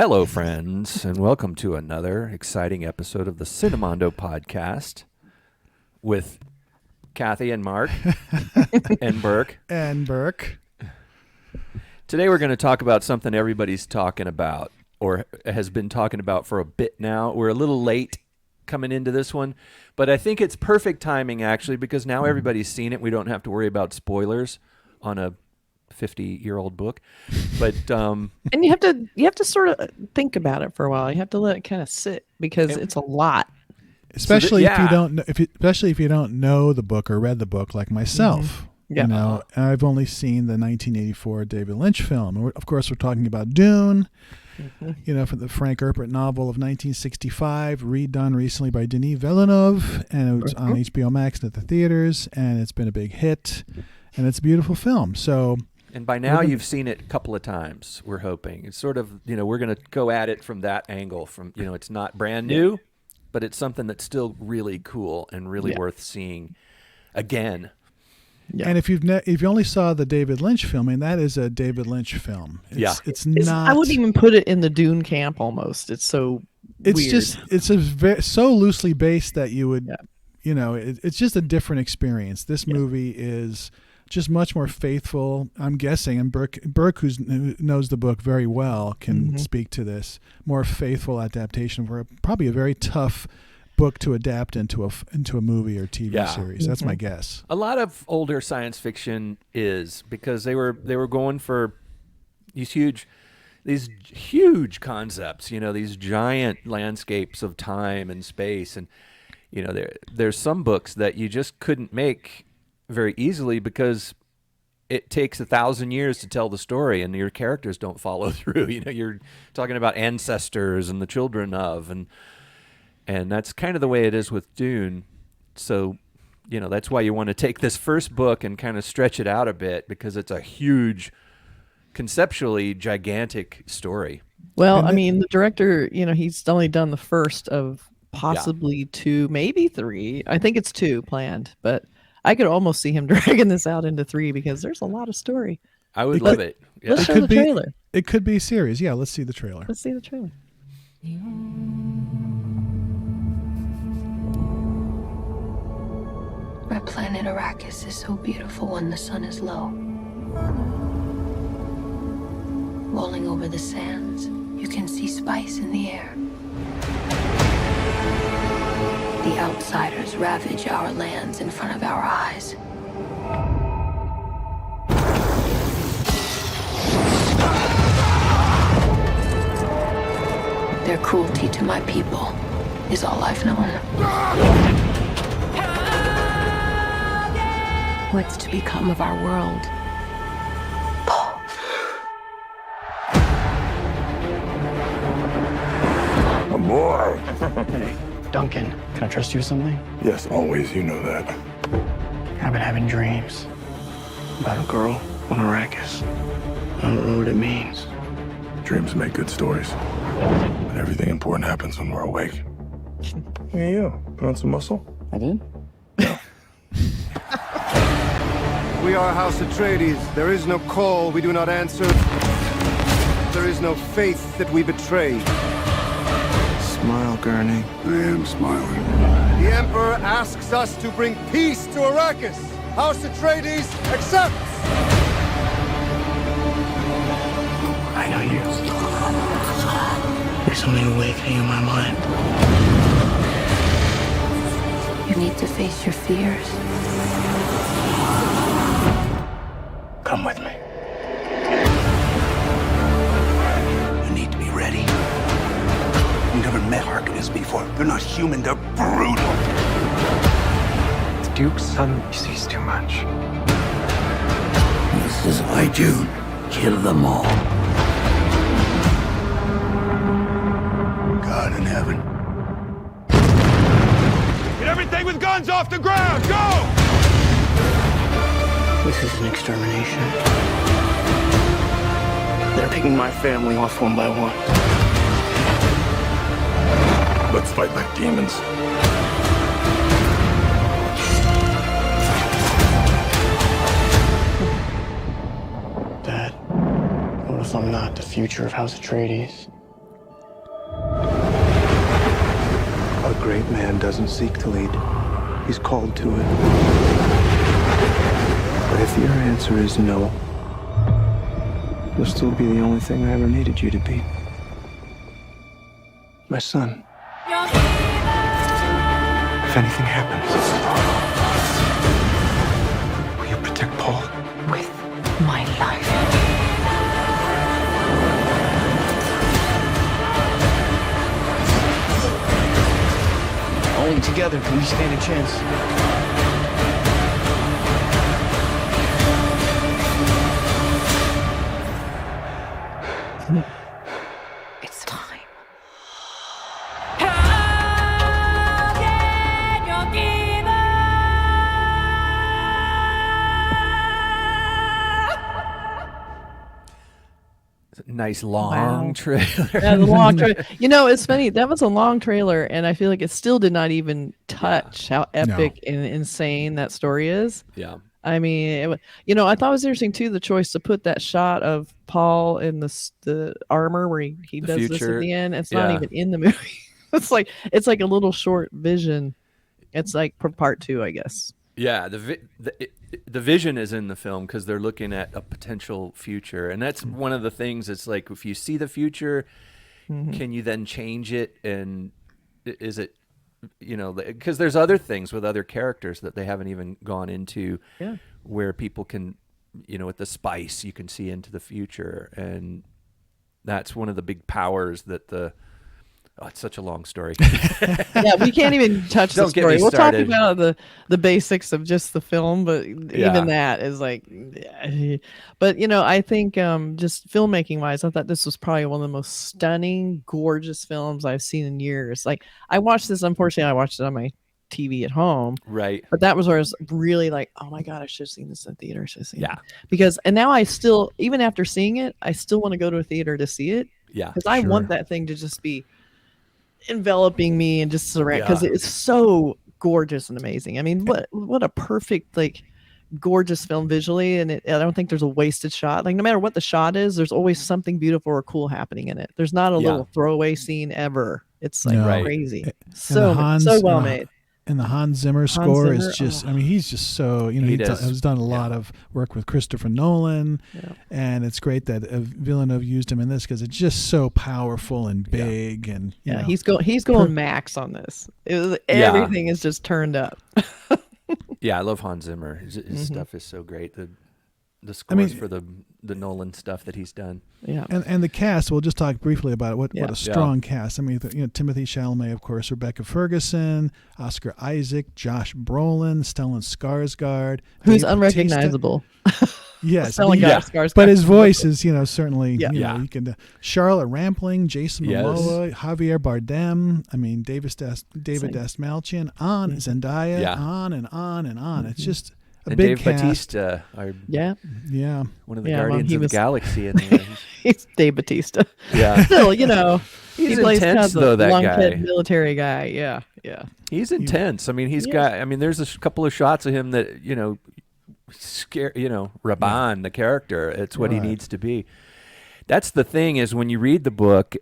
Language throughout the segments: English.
Hello, friends, and welcome to another exciting episode of the Cinemondo podcast with Kathy and Mark and Burke. And Burke. Today we're going to talk about something everybody's talking about or has been talking about for a bit now. We're a little late coming into this one, but I think it's perfect timing actually because now everybody's seen it. We don't have to worry about spoilers on a 50-year-old book, but and you have to sort of think about it for a while. You have to let it kind of sit because it's a lot. Especially if you don't know the book or read the book like myself. Mm-hmm. Yeah. You know, I've only seen the 1984 David Lynch film. And of course, we're talking about Dune. Mm-hmm. You know, for the Frank Herbert novel of 1965, redone recently by Denis Villeneuve, and it was on HBO Max and at the theaters, and it's been a big hit, and it's a beautiful film. So. And by now you've seen it a couple of times, we're hoping. It's sort of, you know, we're going to go at it from that angle. From, you know, it's not brand new, but it's something that's still really cool and really worth seeing again. Yeah. And if you only saw the David Lynch film, and that is a David Lynch film. It's not. I wouldn't even put it in the Dune camp almost. It's so weird. It's so loosely based that you would, you know, it's just a different experience. This movie is just much more faithful, I'm guessing, and Burke, who knows the book very well, can speak to this. More faithful adaptation for probably a very tough book to adapt into a movie or TV series. That's my guess. A lot of older science fiction is because they were going for these huge concepts, you know, these giant landscapes of time and space, and you know, there's some books that you just couldn't make very easily because it takes 1,000 years to tell the story and your characters don't follow through. You know, you're talking about ancestors and the children of, and that's kind of the way it is with Dune. So, you know, that's why you want to take this first book and kind of stretch it out a bit because it's a huge, conceptually gigantic story. Well, I mean, the director, you know, he's only done the first of possibly 2, maybe 3. I think it's 2 planned, but I could almost see him dragging this out into 3 because the's a lot of story. I would love it. Yeah. Let's show the trailer. It could be a series. Yeah, let's see the trailer. Let's see the trailer. My planet Arrakis is so beautiful when the sun is low. Rolling over the sands, you can see spice in the air. The outsiders ravage our lands in front of our eyes. Their cruelty to my people is all I've known. What's to become of our world? Paul. A boy. Hey, Duncan, can I trust you with something? Yes, always. You know that. I've been having dreams about a girl on Arrakis. I don't know what it means. Dreams make good stories. But everything important happens when we're awake. Hey, you. Put on some muscle? I did? We are House Atreides. There is no call we do not answer. There is no faith that we betray. Smile, Gurney. I am smiling. The Emperor asks us to bring peace to Arrakis. House Atreides accepts! I know you. There's something awakening in my mind. You need to face your fears. Come with me. You need to be ready. You've never met Harkonnens before. They're not human, they're brutal. The Duke's son sees too much. This is why Dune. Kill them all. God in heaven. Get everything with guns off the ground! Go! This is an extermination. They're picking my family off one by one. Let's fight like demons. Dad, what if I'm not the future of House Atreides? great man doesn't seek to lead. He's called to it. But if your answer is no, you'll still be the only thing I ever needed you to be. My son. If anything happens, will you protect Paul? With my life. Only together can we stand a chance. It's time. Nice long trailer. Yeah, the long trailer. You know, it's funny. That was a long trailer, and I feel like it still did not even touch how epic and insane that story is. Yeah. I mean, I thought it was interesting too, the choice to put that shot of Paul in the armor where he does this future. at the end. It's not even in the movie. It's like a little short vision. It's like for part 2, I guess. Yeah, the vision is in the film because they're looking at a potential future, and that's one of the things. It's like if you see the future, can you then change it? And is it, because there's other things with other characters that they haven't even gone into, where people can, with the spice, you can see into the future, and that's one of the big powers that the. Oh, it's such a long story. Yeah, we can't even touch the Don't get story. me We'll talk started. about the basics of just the film, but even that is like, but I think just filmmaking wise, I thought this was probably one of the most stunning, gorgeous films I've seen in years. Like I watched this, unfortunately, I watched it on my TV at home. Right. But that was where I was really like, oh my God, I should have seen this in the theater. I should have seen it. Because, and now I still, even after seeing it, I still want to go to a theater to see it. Yeah. Because I want that thing to just be enveloping me and just surround, because it's so gorgeous and amazing. I mean, what a perfect, like, gorgeous film visually, and I don't think there's a wasted shot. Like no matter what the shot is, there's always something beautiful or cool happening in it. There's not a little throwaway scene ever. It's like crazy. So well made. And the Hans Zimmer score is just, I mean, he's just so, he has done a lot of work with Christopher Nolan. And it's great that Villeneuve used him in this because it's just so powerful and big. And he's going max on this. Everything is just turned up. Yeah, I love Hans Zimmer. His stuff is so great. The scores for the Nolan stuff that he's done. Yeah, and the cast. We'll just talk briefly about it. What a strong cast. I mean, Timothée Chalamet, of course, Rebecca Ferguson, Oscar Isaac, Josh Brolin, Stellan Skarsgård, who's Dave unrecognizable. Yes, Skarsgård. But his voice is, certainly, Yeah. you can. Charlotte Rampling, Jason Momoa, Javier Bardem. I mean, David Dastmalchian, Zendaya, on and on and on. It's just. And big Dave cast. Bautista, one of the Guardians of the Galaxy in there. He's Dave Bautista. Yeah, still, he plays intense though. That guy, military guy. Yeah. He's intense. I mean, got. I mean, there's a couple of shots of him that scare. Raban, the character. It's what he needs to be. That's the thing is when you read the book.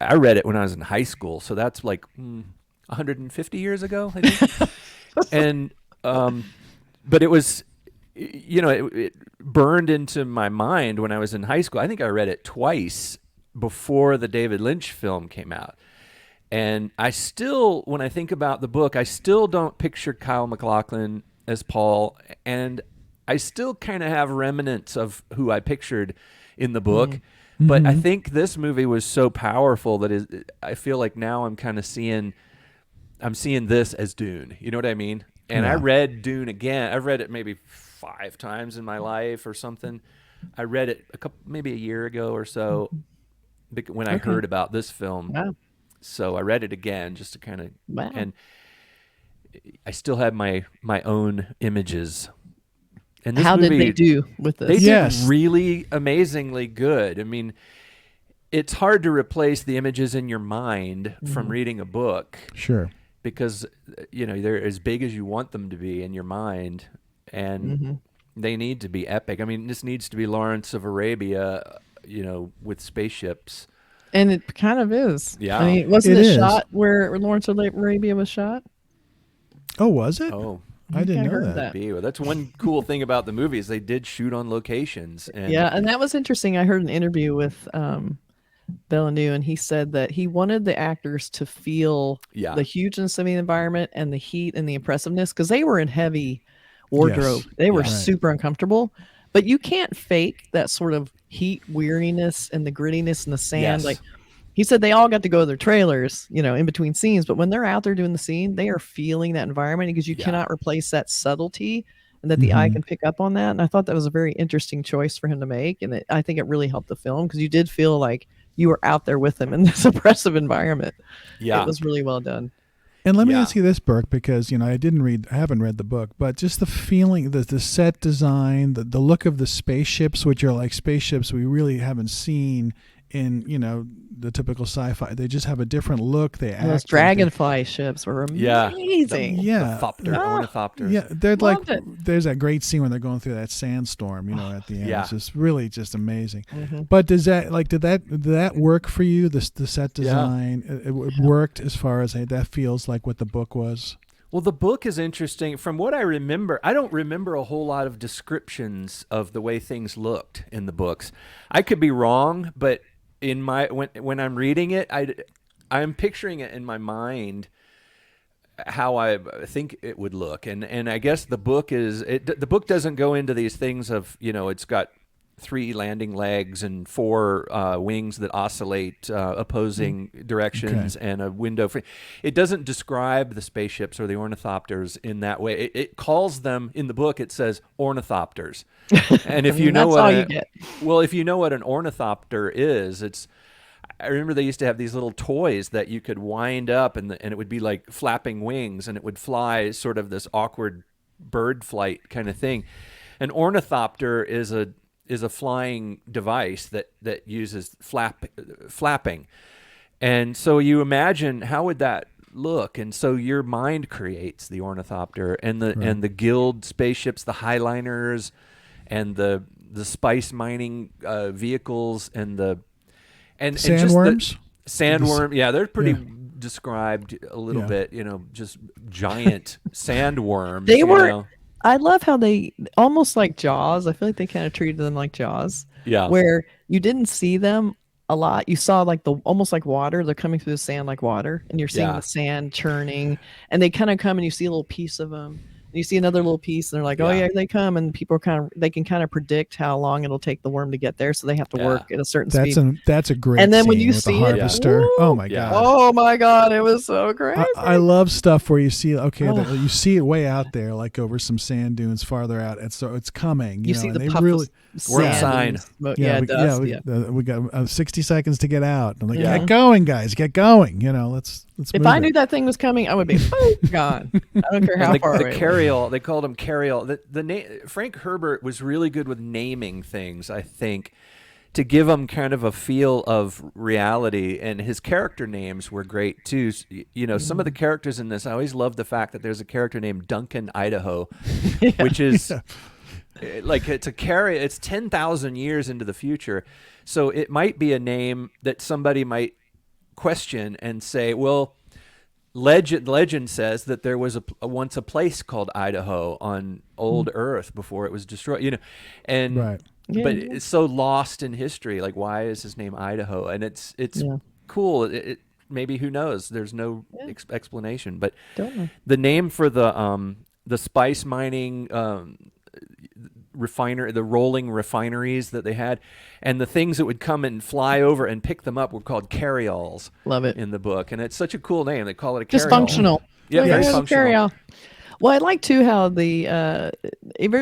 I read it when I was in high school, so that's like 150 years ago, I think. And but it was, it burned into my mind when I was in high school. I think I read it twice before the David Lynch film came out. And I still, when I think about the book, I still don't picture Kyle MacLachlan as Paul. And I still kind of have remnants of who I pictured in the book. Mm-hmm. But I think this movie was so powerful that I feel like now I'm kind of seeing this as Dune. You know what I mean? And I read Dune again. I've read it maybe 5 times in my life or something. I read it maybe a year ago or so when I heard about this film. Wow. So I read it again just to kind of, and I still have my own images. And this How movie, did they do with this? They did really amazingly good. I mean, it's hard to replace the images in your mind from reading a book. Sure. Because, they're as big as you want them to be in your mind, and they need to be epic. I mean, this needs to be Lawrence of Arabia, with spaceships And it kind of is. Yeah. I mean, wasn't It it is. shot where Lawrence of Arabia was shot? Oh, was it? Oh, I didn't know heard that. that. be. Well, that's one cool thing about the movie is they did shoot on locations. And Yeah, and that was interesting. I heard an interview with Villeneuve, and he said that he wanted the actors to feel Yeah. the hugeness of the environment and the heat and the impressiveness because they were in heavy wardrobe. Yes. They were Yeah. super uncomfortable, but you can't fake that sort of heat weariness and the grittiness and the sand. Yes. Like he said, they all got to go to their trailers, in between scenes, but when they're out there doing the scene, they are feeling that environment because you Yeah. cannot replace that subtlety and that the eye can pick up on that. And I thought that was a very interesting choice for him to make. And I think it really helped the film because you did feel like you were out there with him in this oppressive environment. Yeah. It was really well done. And let me Yeah. ask you this, Burke, because I haven't read the book, but just the feeling, the set design, the look of the spaceships, which are like spaceships we really haven't seen in the typical sci-fi. They just have a different look. They Those act dragonfly ships were Yeah. amazing. Yeah. Ornithopters. Yeah, they're Loved like it. there's that great scene when they're going through that sandstorm, at the end. Yeah. It's just really just amazing. Mm-hmm. But did that work for you? The set design, it worked as far as that feels like what the book was. Well, the book is interesting. From what I remember, I don't remember a whole lot of descriptions of the way things looked in the books. I could be wrong, but in when I'm reading it, I'm picturing it in my mind how I think it would look, and I guess the book the book doesn't go into these things of it's got 3 landing legs and 4 wings that oscillate opposing directions and a window. It doesn't describe the spaceships or the ornithopters in that way. It calls them, in the book, it says ornithopters. And if you know That's what all you get. well, if you know what an ornithopter is, I remember they used to have these little toys that you could wind up and it would be like flapping wings and it would fly sort of this awkward bird flight kind of thing. An ornithopter is a flying device that uses flapping. And so you imagine how would that look? And so your mind creates the ornithopter and the guild spaceships, the highliners and the spice mining vehicles and Sandworms? Sandworm. Yeah, they're pretty described a little bit, just giant sandworms. They were I love how they almost like Jaws. I feel like they kind of treated them like Jaws. Yeah. Where you didn't see them a lot. You saw like almost like water. They're coming through the sand like water, and you're seeing the sand churning. And they kind of come, and you see a little piece of them. And you see another little piece, and they're like, "Oh yeah, they come." And people they can kind of predict how long it'll take the worm to get there, so they have to work at a certain speed. That's a great. And then when scene you with see the it, harvester, oh my god. Oh my god, it was so crazy. I love stuff where you see you see it way out there, like over some sand dunes farther out, and so it's coming. You know, see and the they puff really of Worm sand sign. and smoke. Yeah, it does. we got 60 seconds to get out. I'm like, get going, guys, get going. Let's. If move I it. knew that thing was coming, I would be gone. I don't care how far the away. carryall, they called him carryall. The name Frank Herbert was really good with naming things, I think, to give them kind of a feel of reality, and his character names were great too. Some of the characters in this, I always love the fact that there's a character named Duncan Idaho, which is like it's 10,000 years into the future, so it might be a name that somebody might question and say, well, legend says that there was once a place called Idaho on old Earth before it was destroyed, and right. but it's so lost in history. Like, why is his name Idaho? And it's cool. It maybe, who knows? There's no explanation, but the name for the spice mining the rolling refineries that they had, and the things that would come and fly over and pick them up were called carryalls. Love it in the book, and it's such a cool name. They call it a just carryall. functional. Yeah, very Carryall. functional. Well, I like too how the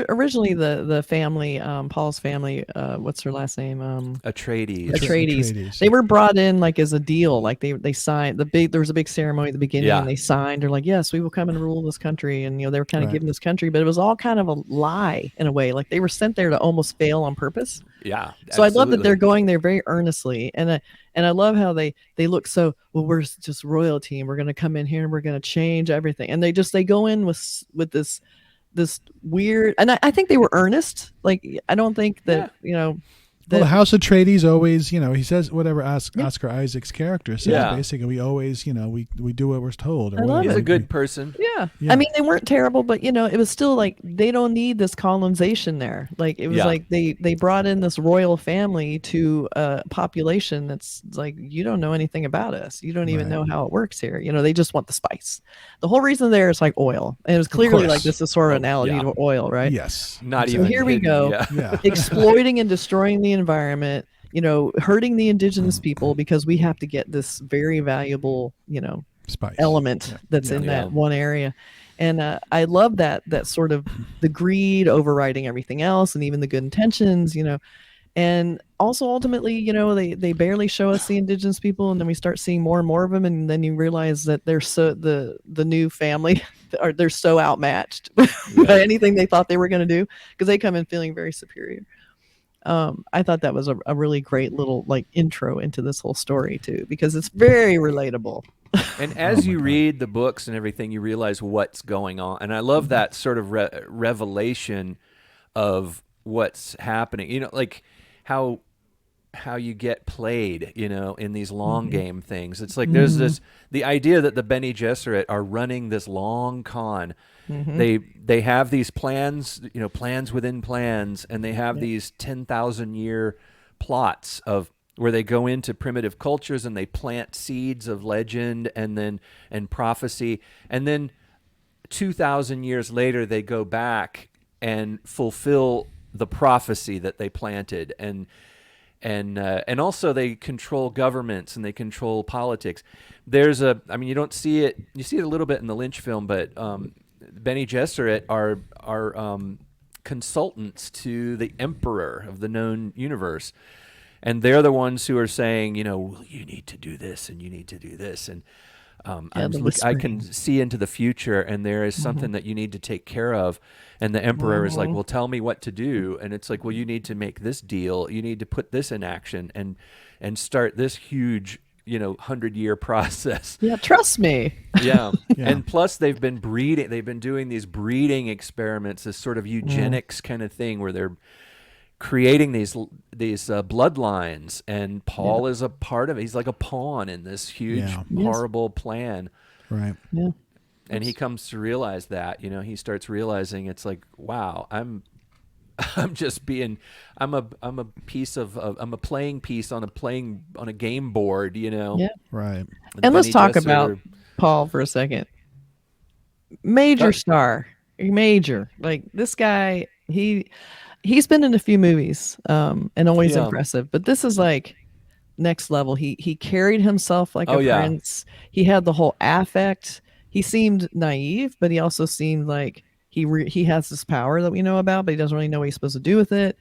originally the family, Paul's family, what's her last name? Atreides. They were brought in like as a deal, like they signed there was a big ceremony at the beginning, and they signed. They're like, yes, we will come and rule this country, and they were kind of given this country, but it was all kind of a lie in a way. Like they were sent there to almost fail on purpose. Yeah. So I love that they're going there very earnestly, and I love how they look so, well, we're just royalty and we're going to come in here and we're going to change everything. And they go in with this weird, and I think they were earnest. Like, I don't think that, Well, the House Atreides always, he says whatever Oscar Isaac's character says. Yeah. Basically, we always, we do what we're told. Or I love whatever. He's a good person. Yeah. Yeah. I mean, they weren't terrible, but it was still like they don't need this colonization there. Like it was Yeah. like they brought in this royal family to a population that's like, you don't know anything about us. You don't even know how it works here. They just want the spice. The whole reason there is like oil. And it was clearly course. like this is sort of an analogy yeah. to oil, right? Yes. Not So even here we hidden, go. Yeah. Yeah. Exploiting and destroying the environment, hurting the indigenous people because we have to get this very valuable, Spice. element that's in Yeah. that one area. And I love that sort of the greed overriding everything else and even the good intentions, and also ultimately, they barely show us the indigenous people, and then we start seeing more and more of them, and then you realize that they're so the new family they're so outmatched by anything they thought they were going to do, because they come in feeling very superior. I thought that was a really great little like intro into this whole story too, because it's very relatable. And as you read the books and everything, you realize what's going on. And I love that sort of revelation of what's happening. Like how you get played, in these long game things. It's like there's the idea that the Bene Gesserit are running this long con. They have these plans, plans within plans, and they have these 10,000 year plots of where they go into primitive cultures and they plant seeds of legend and prophecy, and then 2,000 years later they go back and fulfill the prophecy that they planted, and also they control governments and they control politics. You don't see it. You see it a little bit in the Lynch film, but Bene Gesserit are consultants to the emperor of the known universe, and they're the ones who are saying, well, you need to do this and you need to do this, and I can see into the future, and there is something that you need to take care of. And the emperor is like, well, tell me what to do. And it's like, well, you need to make this deal. You need to put this in action and start this huge, 100-year process. Yeah, trust me. Yeah. And plus they've been breeding. They've been doing these breeding experiments, this sort of eugenics kind of thing where they're creating these bloodlines. And Paul is a part of it. He's like a pawn in this huge, horrible plan. Right. Yeah. And he comes to realize that, he starts realizing it's like, wow, I'm just being, I'm a piece of, I'm a playing piece on a game board, Yeah. Right. And let's talk about Paul for a second. Major star, major. Like this guy, he's been in a few movies, and always impressive, but this is like next level. He carried himself like a prince. He had the whole affect. He seemed naive, but he also seemed like he has this power that we know about, but he doesn't really know what he's supposed to do with it.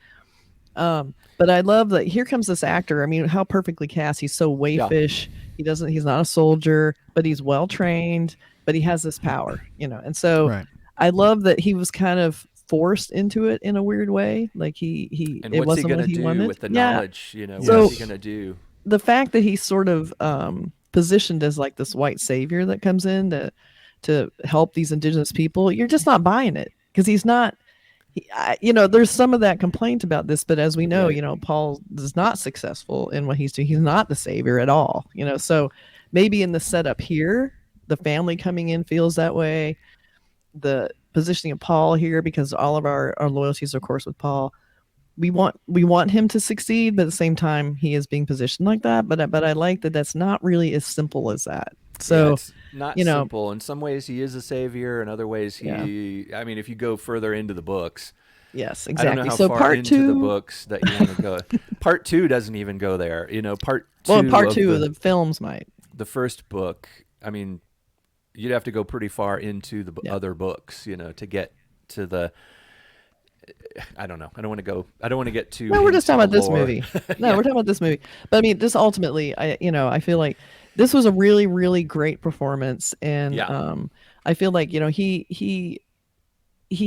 But I love that here comes this actor. I mean, how perfectly cast. He's so waifish. He's not a soldier, but he's well trained, but he has this power, And so I love that he was kind of forced into it in a weird way. Like and it what's wasn't he gonna what he do wanted. with the knowledge, So, what's he gonna do? The fact that he's sort of positioned as like this white savior that comes in to help these indigenous people, you're just not buying it, because he's not. There's some of that complaint about this, but as we know, Paul is not successful in what he's doing. He's not the savior at all. So maybe in the setup here, the family coming in feels that way. The positioning of Paul here, because all of our loyalties, of course, with Paul. We want him to succeed, but at the same time, he is being positioned like that. But I like that that's not really as simple as that. So it's not simple. In some ways, he is a savior. In other ways, I mean, if you go further into the books, yes, exactly. I don't know how so far part into two, the books that you want to go. Part two doesn't even go there. Part two of the films might. The first book, I mean, you'd have to go pretty far into the other books, to get to the. I don't know. I don't want to get too. No, we're just talking about this lore. movie. No, we're talking about this movie. But I mean, just ultimately, I feel like this was a really, really great performance, and I feel like he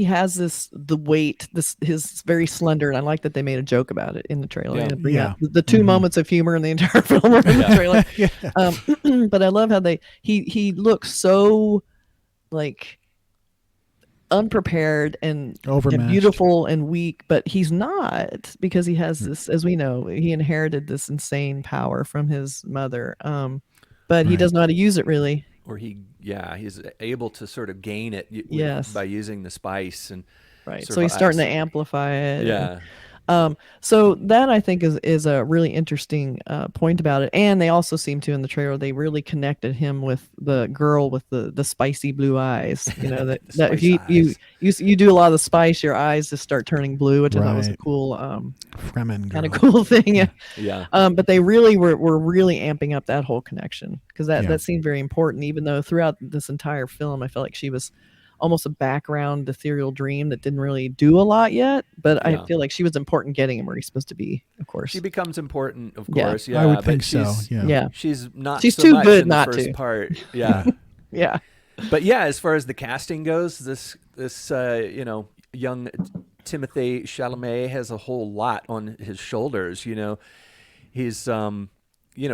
has the weight. His very slender, and I like that they made a joke about it in the trailer. Yeah. The two moments of humor in the entire film are in the trailer. But I love how he looks so like unprepared and Overmatched. beautiful and weak, but he's not, because he has this, as we know, he inherited this insane power from his mother. But he Right. doesn't know how to use it really. Or he's able to sort of gain it Yes. by using the spice and Right. So he's starting to amplify it. Yeah. So that I think is a really interesting point about it. And they also seem to, in the trailer, they really connected him with the girl with the spicy blue eyes. You know, that, The that if spice you do a lot of the spice, your eyes just start turning blue, which I thought was a Right. cool Fremen kind of girl. cool thing. Yeah. But they really were really amping up that whole connection, because Yeah. that seemed very important, even though throughout this entire film I felt like she was almost a background ethereal dream that didn't really do a lot yet, but I Yeah. feel like she was important getting him where he's supposed to be, of course. She becomes important, of Yeah. course. Yeah, I would but think so. she's- Yeah. Yeah. She's not. She's so too much good in the not first to. part. Yeah. Yeah. But yeah, as far as the casting goes, this young Timothée Chalamet has a whole lot on his shoulders. He's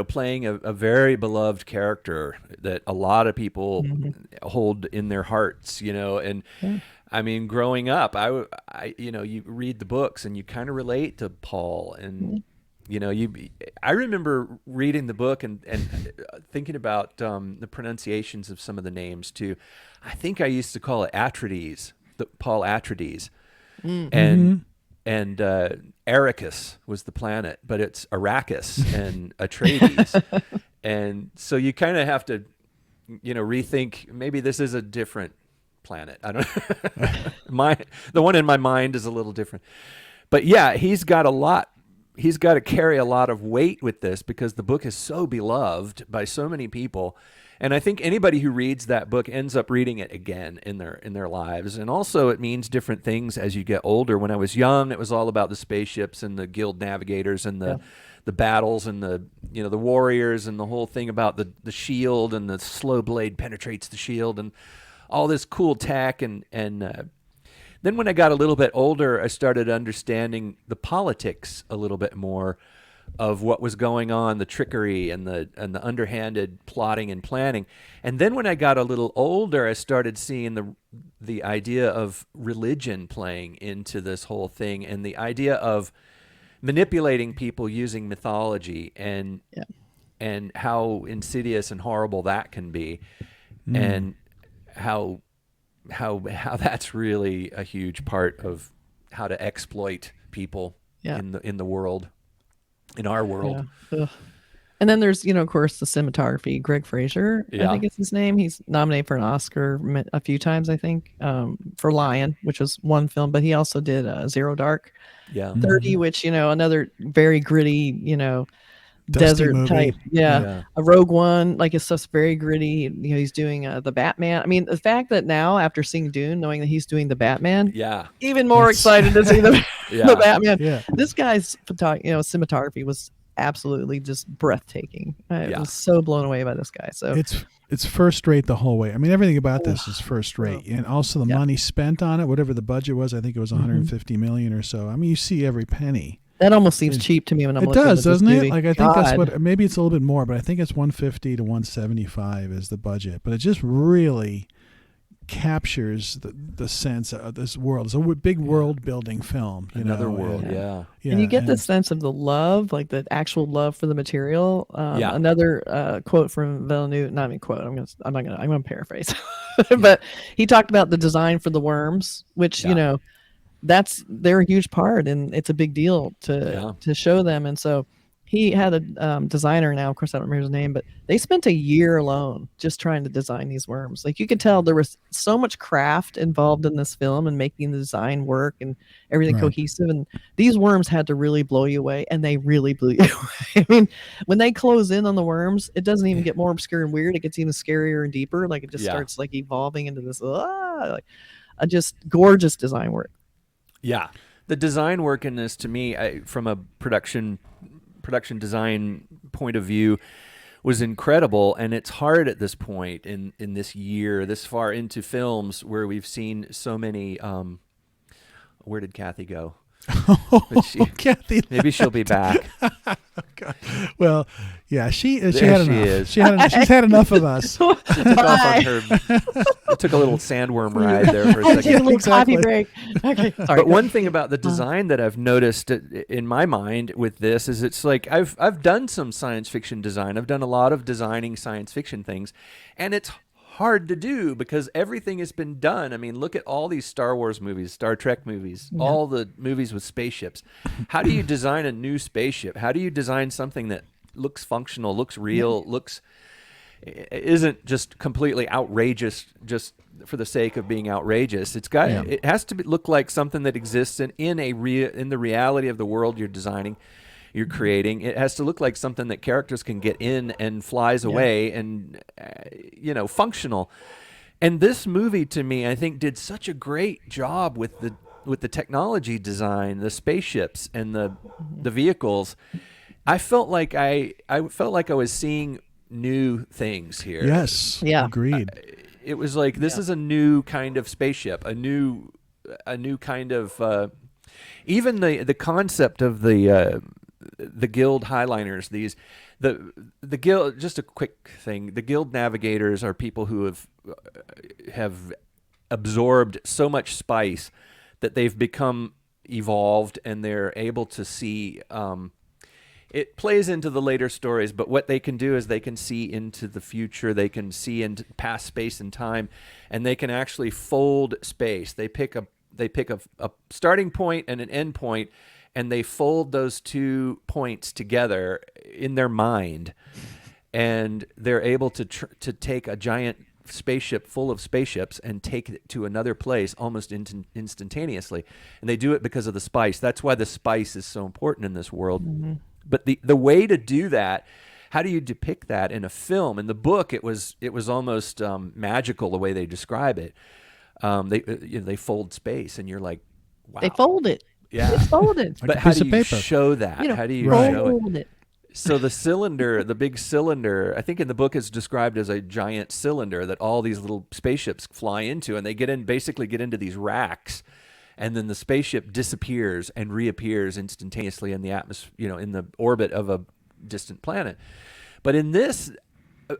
playing a very beloved character that a lot of people hold in their hearts. And I mean, growing up, you read the books and you kind of relate to Paul, and I remember reading the book and thinking about the pronunciations of some of the names too. I think I used to call it Atreides, Paul Atreides, and Arrakis was the planet, but it's Arrakis and Atreides, and so you kind of have to, rethink. Maybe this is a different planet. I don't. The one in my mind is a little different, but yeah, he's got to carry a lot of weight with this because the book is so beloved by so many people. And I think anybody who reads that book ends up reading it again in their lives. And also it means different things as you get older. When I was young, it was all about the spaceships and the guild navigators and the battles and the warriors and the whole thing about the shield, and the slow blade penetrates the shield and all this cool tech. And then when I got a little bit older, I started understanding the politics a little bit more of what was going on, the trickery and the underhanded plotting and planning. And then when I got a little older, I started seeing the idea of religion playing into this whole thing, and the idea of manipulating people using mythology, and how insidious and horrible that can be, and how that's really a huge part of how to exploit people in the world. In our world. Yeah. And then there's, of course, the cinematography. Greg Fraser, I think is his name. He's nominated for an Oscar a few times, I think, for Lion, which was one film, but he also did Zero Dark 30, which, another very gritty, desert movie. type. Yeah. A Rogue One, like it's just very gritty. He's doing the Batman. I mean, the fact that now, after seeing Dune, knowing that he's doing the Batman, even more excited to see the Batman. Yeah. This guy's cinematography was absolutely just breathtaking. I was so blown away by this guy. So it's first rate the whole way. I mean, everything about this is first rate, and also the money spent on it, whatever the budget was. I think it was 150 million or so. I mean, you see every penny. That almost seems cheap to me when I'm looking at this doesn't movie. it? Like, I think that's what, maybe it's a little bit more, but I think it's 150 to 175 is the budget. But it just really captures the sense of this world. It's a big world building film. Another world, and you get the sense of the love, like the actual love for the material. Another quote from Villeneuve, not even quote. I'm gonna paraphrase, but he talked about the design for the worms, which they're a huge part, and it's a big deal to show them. And so he had a designer, now of course I don't remember his name, but they spent a year alone just trying to design these worms. Like, you could tell there was so much craft involved in this film and making the design work and everything cohesive, and these worms had to really blow you away, and they really blew you away. I mean, when they close in on the worms, it doesn't even get more obscure and weird, it gets even scarier and deeper. Like, it just starts like evolving into this like a just gorgeous design work. Yeah, the design work in this, to me, from a production design point of view, was incredible. And it's hard at this point in this year, this far into films, where we've seen so many. Where did Kathy go? But she, Kathy, maybe she'll be back. well, yeah, she had There enough. she is. She's had enough of us. Took off on her. Took a little sandworm ride there for a Take a second. little Exactly. coffee break. Okay, sorry. But one thing about the design that I've noticed in my mind with this is it's like I've done some science fiction design. I've done a lot of designing science fiction things, and it's hard to do because everything has been done. I mean, look at all these Star Wars movies, Star Trek movies, all the movies with spaceships. How do you design a new spaceship? How do you design something that looks functional, looks real, isn't just completely outrageous just for the sake of being outrageous? It's got it has to look like something that exists in the reality of the world you're designing, you're creating. It has to look like something that characters can get in and flies away and functional. And this movie, to me, I think did such a great job with the technology design, the spaceships and the vehicles. I felt like I was seeing new things here. Yes. Yeah. Agreed. It was like this is a new kind of spaceship, a new kind of even the concept of the guild highliners. The guild. Just a quick thing. The guild navigators are people who have absorbed so much spice that they've become evolved and they're able to see. It plays into the later stories, but what they can do is they can see into the future. They can see into past space and time, and they can actually fold space. They pick a starting point and an end point, and they fold those 2 points together in their mind, and they're able to take a giant spaceship full of spaceships and take it to another place almost instantaneously. And they do it because of the spice. That's why the spice is so important in this world. Mm-hmm. But the way to do that, how do you depict that in a film? In the book, it was almost magical the way they describe it. They fold space, and you're like, wow. They fold it. Yeah. It's folded. But how do you show that? How do you show it? It. So the cylinder, the big cylinder, I think in the book it's described as a giant cylinder that all these little spaceships fly into, and they basically get into these racks, and then the spaceship disappears and reappears instantaneously in the atmosphere, in the orbit of a distant planet. But in this,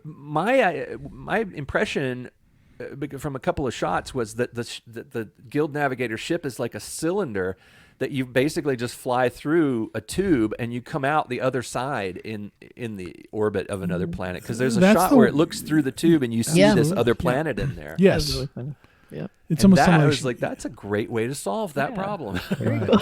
my impression from a couple of shots was that the Guild Navigator ship is like a cylinder that you basically just fly through a tube and you come out the other side in the orbit of another planet, because there's a shot where it looks through the tube and you see this other planet in there. Yes. That's really funny. Yeah. It's And almost I was like, that's a great way to solve that problem. Very cool.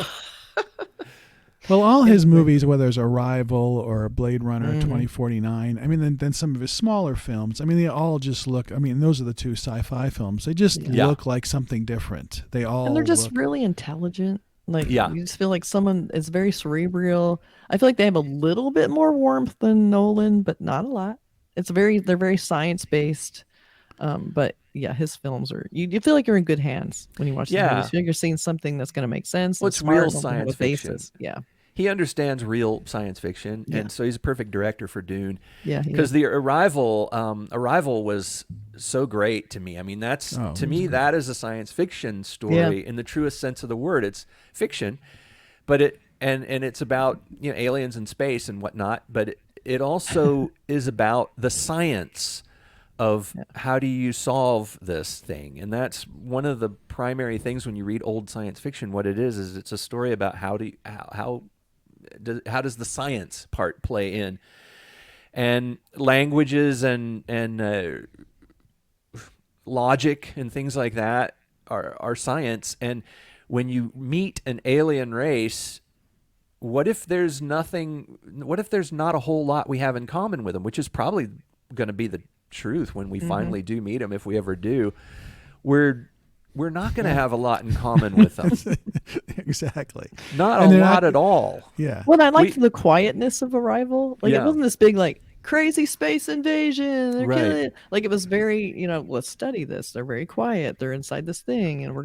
Well, all his movies, whether it's Arrival or Blade Runner 2049, I mean, then some of his smaller films, I mean, they all just look, I mean, those are the 2 sci-fi films. They just look like something different. They all And they're just really intelligent. Like, Yeah. you just feel like someone is very cerebral. I feel like they have a little bit more warmth than Nolan, but not a lot. They're very science-based. But yeah, his films are, you feel like you're in good hands when you watch the movies. You feel like you're seeing something that's going to make sense. Well, and it's smart real and have a science fiction. basis. Yeah. He understands real science fiction, and so he's a perfect director for Dune. Yeah. Because the Arrival was so great to me. I mean, to me that is a science fiction story in the truest sense of the word. It's fiction, but it's about aliens and space and whatnot. But it also is about the science of how do you solve this thing, and that's one of the primary things when you read old science fiction. What it is it's a story about how does the science part play in, and languages and logic and things like that are science. And when you meet an alien race, what if there's not a whole lot we have in common with them, which is probably going to be the truth when we finally do meet them, if we ever do. We're not going to have a lot in common with them. Exactly. Not a lot at all. Yeah. Well, I liked the quietness of Arrival. Like, it wasn't this big, like, crazy space invasion. They're killing it. Like, it was very, let's study this. They're very quiet. They're inside this thing, and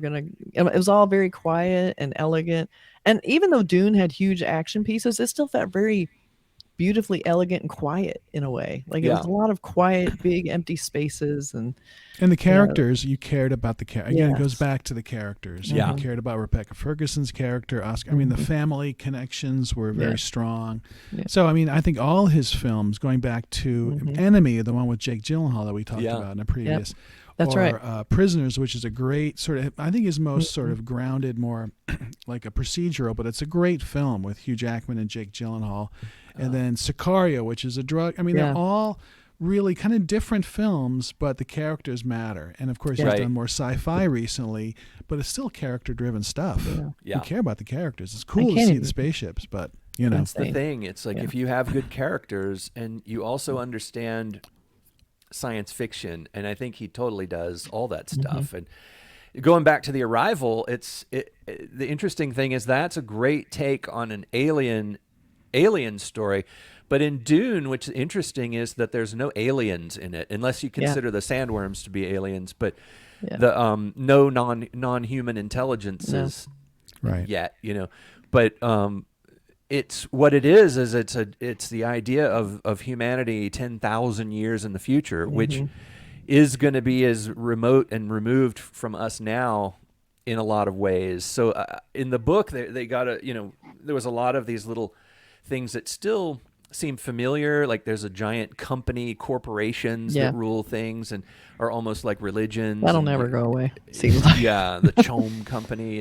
it was all very quiet and elegant. And even though Dune had huge action pieces, it still felt very beautifully elegant and quiet in a way. Like it was a lot of quiet, big, empty spaces, and the characters, you cared about the character. Again, it goes Yes. back to the characters. Yeah. You cared about Rebecca Ferguson's character, Oscar. I mean, the family connections were very strong. Yeah. So, I mean, I think all his films, going back to Enemy, the one with Jake Gyllenhaal that we talked about in a previous, That's or right. Prisoners, which is a great sort of, I think his most sort of grounded, more like a procedural, but it's a great film with Hugh Jackman and Jake Gyllenhaal. And then Sicario, which is a drug. I mean, they're all really kind of different films, but the characters matter. And of course, he's done more sci-fi recently, but it's still character-driven stuff. You care about the characters. It's cool to see the spaceships, but you know, that's the thing. It's like if you have good characters and you also understand science fiction, and I think he totally does all that stuff. And going back to The Arrival, the interesting thing is that's a great take on an alien story. But in Dune, what's interesting is that there's no aliens in it, unless you consider the sandworms to be aliens. But the no non-human intelligences yet, you know. But it's what it is it's the idea of humanity 10,000 years in the future, which is going to be as remote and removed from us now in a lot of ways. So in the book, they got there was a lot of these little things that still seem familiar, like there's a giant company, corporations that rule things and are almost like religions. That'll never go away. Seems like. Yeah, the Chom company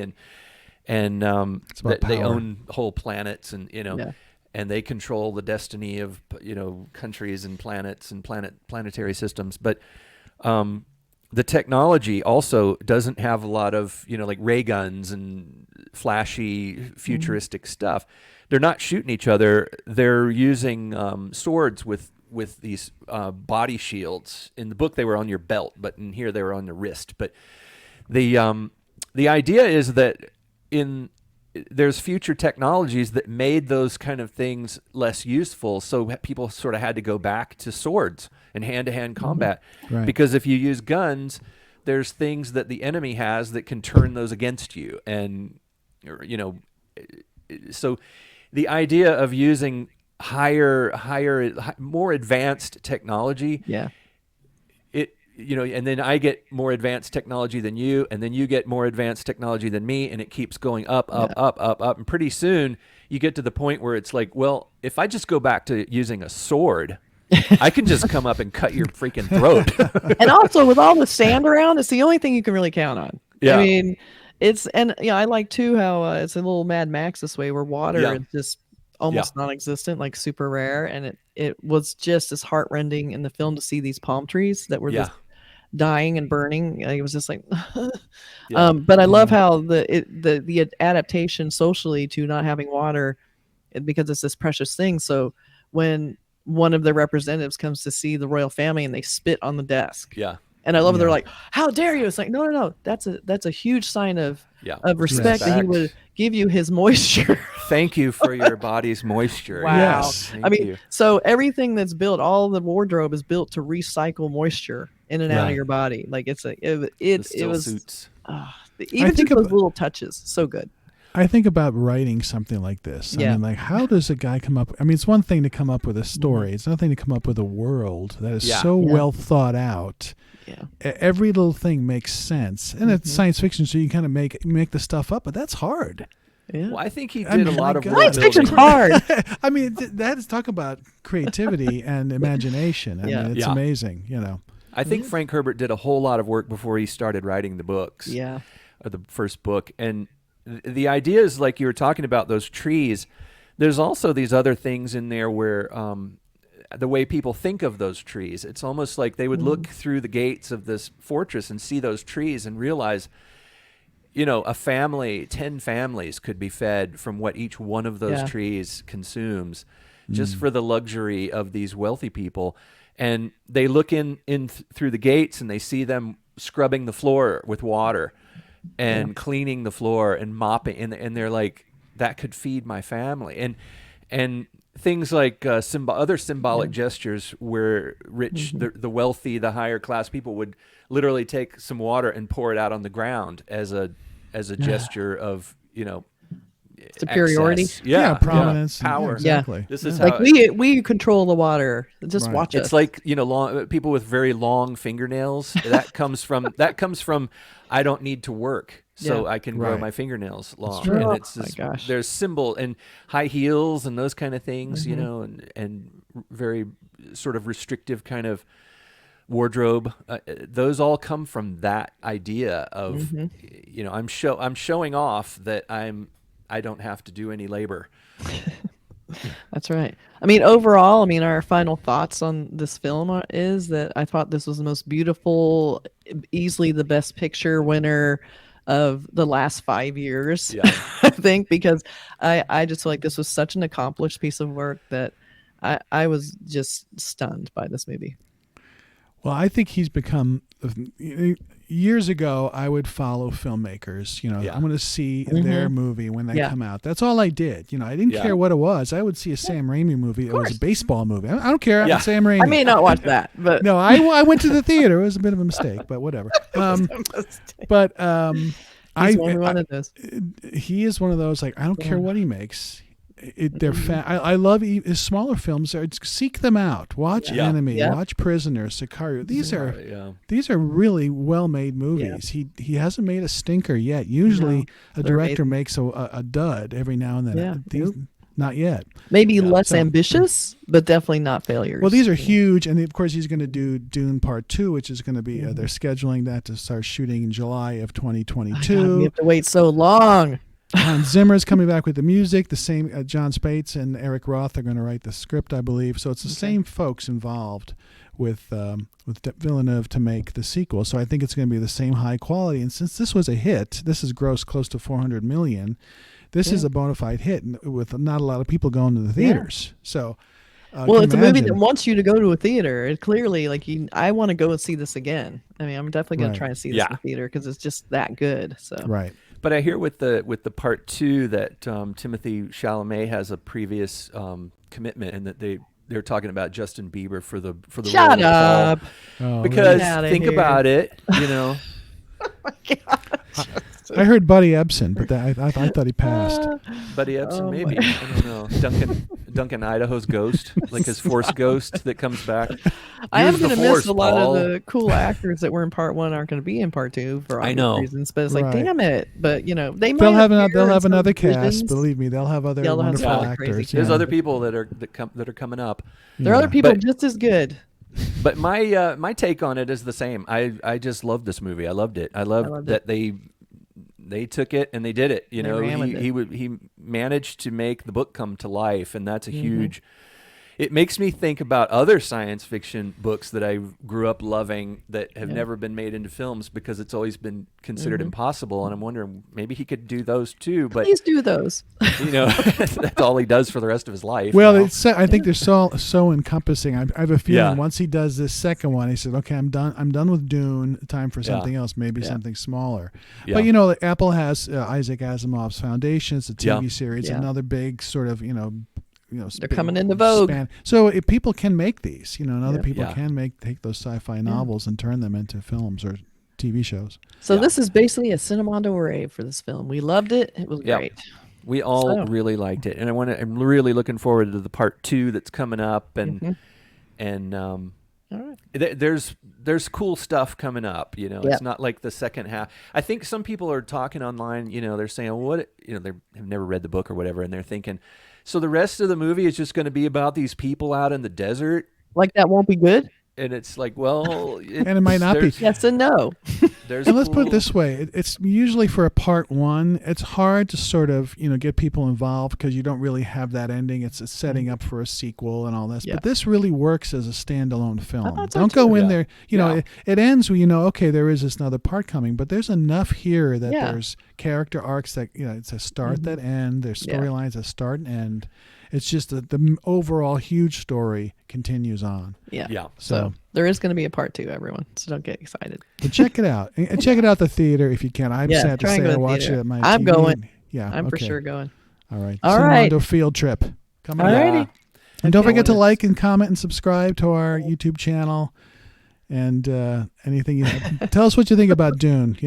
and they own whole planets and and they control the destiny of countries and planets and planetary systems. But the technology also doesn't have a lot of like ray guns and flashy futuristic stuff. They're not shooting each other. They're using swords with these body shields. In the book, they were on your belt, but in here they were on the wrist. But the idea is that there's future technologies that made those kind of things less useful, so people sort of had to go back to swords and hand-to-hand combat. Right. Because if you use guns, there's things that the enemy has that can turn those against you, and so the idea of using more advanced technology, and then I get more advanced technology than you, and then you get more advanced technology than me, and it keeps going up, and pretty soon you get to the point where it's like, well, if I just go back to using a sword, I can just come up and cut your freaking throat. And also with all the sand around, it's the only thing you can really count on. Yeah. I mean, I like too how it's a little Mad Max this way, where water is just almost non-existent, like super rare, and it was just as heartrending in the film to see these palm trees that were just dying and burning. It was just like, but I love how the adaptation socially to not having water, because it's this precious thing. So when one of the representatives comes to see the royal family and they spit on the desk. Yeah. And I love it. They're like, how dare you? It's like, no. That's a huge sign of respect that he would give you his moisture. Thank you for your body's moisture. Wow. Yes. I mean, so everything that's built, all the wardrobe is built to recycle moisture in and out of your body. Like it was suits. Even just those little touches. So good. I think about writing something like this. I mean, like, how does a guy come up? I mean, it's one thing to come up with a story. It's another thing to come up with a world that is so well thought out. Yeah. Every little thing makes sense. And it's science fiction, so you kind of make the stuff up, but that's hard. Yeah. Well, I think he did a lot of work. Science fiction's hard. I mean, that is talk about creativity and imagination. I mean, it's amazing, I think Frank Herbert did a whole lot of work before he started writing the books. Yeah. Or the first book. And the idea is, like you were talking about those trees, there's also these other things in there where the way people think of those trees, it's almost like they would look through the gates of this fortress and see those trees and realize, a family, 10 families could be fed from what each one of those trees consumes, just for the luxury of these wealthy people. And they look in through the gates and they see them scrubbing the floor with water and cleaning the floor and mopping, and they're like, that could feed my family. And things like other symbolic gestures where rich, the wealthy, the higher class people would literally take some water and pour it out on the ground as a gesture of superiority. excess. Prominence, power. exactly. This is Like how we control the water. Just Right. watch us. it's like, long people with very long fingernails. That comes from I don't need to work, so Yeah. I can grow Right. my fingernails long. true. And Oh, it's my this, gosh. there's symbol and high heels and those kind of things, and very sort of restrictive kind of wardrobe. Those all come from that idea of I'm showing off that I don't have to do any labor. That's right. I mean, overall, our final thoughts on this film is that I thought this was the most beautiful, easily the best picture winner of the last 5 years. Yeah. I think because I just feel like this was such an accomplished piece of work that I was just stunned by this movie. Well, I think he's become. Years ago, I would follow filmmakers. I'm going to see their movie when they come out. That's all I did. I didn't care what it was. I would see a Sam Raimi movie. It was a baseball movie. I don't care. Yeah. Sam Raimi. I may not watch that, but No, I went to the theater. It was a bit of a mistake, but whatever. But he's one who wanted this. he is one of those, like, I don't care what he makes. They're I love his smaller films. Seek them out. Watch Enemy. Watch Prisoner. Sicario. These are really well made movies. He hasn't made a stinker yet. Usually a director makes a dud every now and then. Yeah. These, not yet. Maybe less ambitious, but definitely not failures. Well, these are huge, and of course he's going to do Dune Part 2, which is going to be they're scheduling that to start shooting in July of 2022. God, we have to wait so long. Hans Zimmer's coming back with the music. The same John Spates and Eric Roth are going to write the script, I believe. So it's the same folks involved with Villeneuve to make the sequel. So I think it's going to be the same high quality. And since this was a hit, this is grossed close to $400 million. This is a bona fide hit with not a lot of people going to the theaters. So. Well, it's a movie that wants you to go to a theater. It clearly, I want to go and see this again. I'm definitely going to try and see this in the theater because it's just that good. So right. But I hear with the part 2 that Timothée Chalamet has a previous commitment, and that they're talking about Justin Bieber for the Shut role up. of Oh, because really? think about it, Oh my God. I heard Buddy Ebsen, but I thought he passed. Buddy Ebsen, maybe. I don't know. Duncan Idaho's ghost, like his Force ghost that comes back. I am Use going the to miss Force, a lot Paul. of the cool actors that were in part 1 aren't going to be in part 2 for obvious reasons. But it's like, Right. damn it! But they might They'll have appear in some another cast. visions. Believe me, they'll have other Yeah, they'll have wonderful some crazy actors. cast. There's yeah. other people that are coming up. There are other people But- just as good. But my take on it is the same. I just loved this movie. I loved it. I loved that they took it and they did it. He managed to make the book come to life, and that's a huge. It makes me think about other science fiction books that I grew up loving that have never been made into films because it's always been considered impossible. And I'm wondering maybe he could do those too. But Please do those. that's all he does for the rest of his life. Well, I think they're so encompassing. I have a feeling once he does this second one, he said, "Okay, I'm done with Dune. Time for something else, maybe something smaller." Yeah. But Apple has Isaac Asimov's Foundation. It's a TV series, another big sort of They're coming into vogue. So if people can make these, and other people Yeah. can take those sci-fi novels and turn them into films or TV shows. So this is basically a Cinemondo rave for this film. We loved it. It was Yep. great. We all really liked it, and I'm really looking forward to the part 2 that's coming up, and All right. there's cool stuff coming up. It's not like the second half. I think some people are talking online. They're saying they have never read the book or whatever, and they're thinking, so the rest of the movie is just going to be about these people out in the desert, Like that won't be good? and it's like, well, And it might not be. there's- Yes and no. There's And let's put it cool- this way: it's usually for a part 1. It's hard to sort of get people involved because you don't really have that ending. It's a setting up for a sequel and all this. Yeah. But this really works as a standalone film. thought so Don't too. go in Yeah. there. Yeah. It ends where okay, there is this another part coming, but there's enough here that Yeah. there's character arcs that it's a start that end. There's storylines that start and end. It's just the overall huge story continues on. Yeah. Yeah. So there is going to be a part 2, everyone. So don't get excited. But check it out. And check it out at the theater if you can. I'm Yeah, sad to try and say go I to the watched theater. it at my I'm TV. going. Yeah, I'm for okay. sure going. All right. All right. Cinemondo field trip. Coming All up. righty. And don't Okay. forget to like and comment and subscribe to our YouTube channel. And anything tell us what you think about Dune.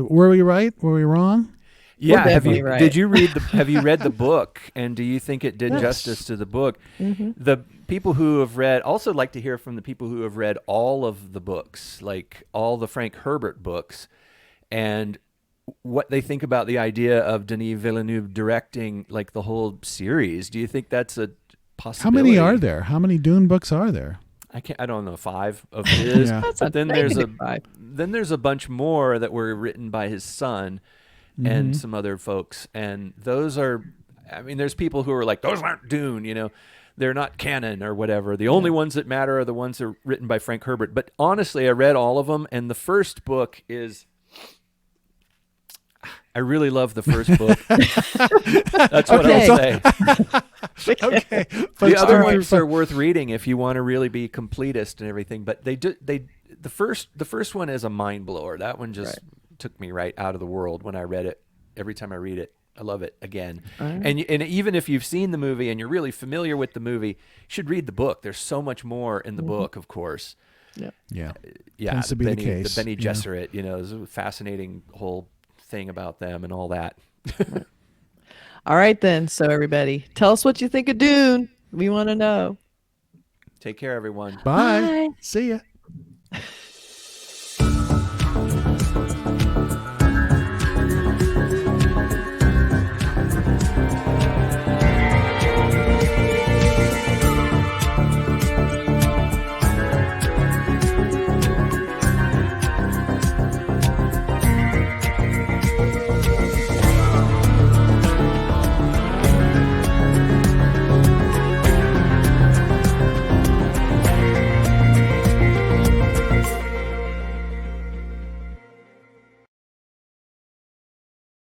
Were we right? Were we wrong? Yeah, definitely right. Did you read the? Have you read the book? And do you think it did justice to the book? The people who have read also like to hear from the people who have read all of the books, like all the Frank Herbert books, and what they think about the idea of Denis Villeneuve directing like the whole series. Do you think that's a possibility? How many are there? How many Dune books are there? I don't know, 5 of his. Yeah. But then there's a bunch more that were written by his son and some other folks, and those are, I mean, there's people who are like, those aren't Dune, you know, they're not canon or whatever. The only ones that matter are the ones that are written by Frank Herbert. But honestly, I read all of them, and the first book is, I really love the first book. That's what I'll say. Okay. The other ones are worth reading if you want to really be completist and everything. But the first one is a mind blower. That one just took me right out of the world when I read it. Every time I read it, I love it again. And even if you've seen the movie and you're really familiar with the movie, you should read the book. There's so much more in the book, of course. Yeah. Yeah. Tends to be the case. The Bene Gesserit, you know, is a fascinating whole thing about them and all that. All right, then. So, everybody, tell us what you think of Dune. We want to know. Take care, everyone. Bye. Bye. See ya.